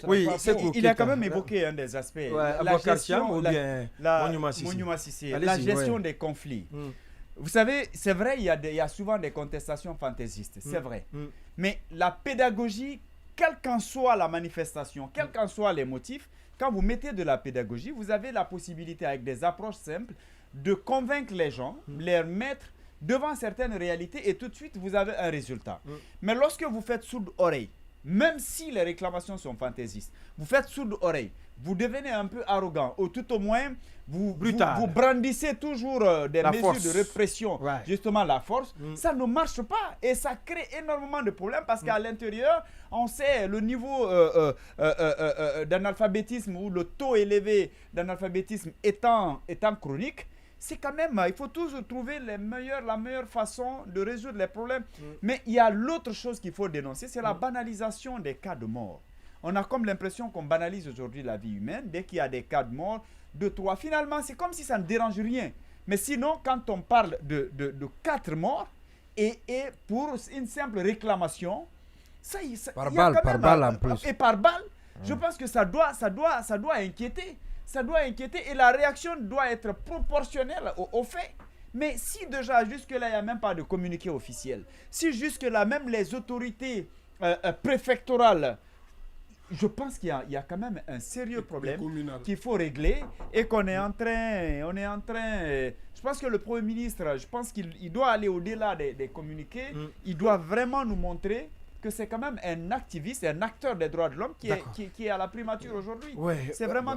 Oui, il a quand même évoqué un des aspects. La gestion, la gestion des conflits. Vous savez, c'est vrai, il y a souvent des contestations fantaisistes, c'est vrai. Mais la pédagogie, quelle qu'en soit la manifestation, quels qu'en soient les motifs, quand vous mettez de la pédagogie, vous avez la possibilité, avec des approches simples, de convaincre les gens, les mettre devant certaines réalités et tout de suite, vous avez un résultat. Mais lorsque vous faites sourde oreille, même si les réclamations sont fantaisistes, vous faites sourde oreille, vous devenez un peu arrogant, ou tout au moins, vous brandissez toujours des mesures de répression, justement la force, ça ne marche pas et ça crée énormément de problèmes parce qu'à l'intérieur, on sait le niveau d'analphabétisme ou le taux élevé d'analphabétisme étant chronique. C'est quand même, il faut toujours trouver la meilleure façon de résoudre les problèmes. Mais il y a l'autre chose qu'il faut dénoncer, c'est la banalisation des cas de mort. On a comme l'impression qu'on banalise aujourd'hui la vie humaine. Dès qu'il y a des cas de mort, 2, 3, finalement, c'est comme si ça ne dérange rien. Mais sinon, quand on parle de 4 morts, et pour une simple réclamation, par balle en plus. Et par balle, je pense que ça doit inquiéter. Ça doit inquiéter et la réaction doit être proportionnelle aux faits. Mais si déjà jusque-là, il n'y a même pas de communiqué officiel, si jusque-là, même les autorités préfectorales, je pense qu'il y a quand même un sérieux problème qu'il faut régler et qu'on est en train, je pense que le Premier ministre, je pense qu'il doit aller au-delà des communiqués, il doit vraiment nous montrer que c'est quand même un activiste, un acteur des droits de l'homme qui est à la primature aujourd'hui. C'est vraiment...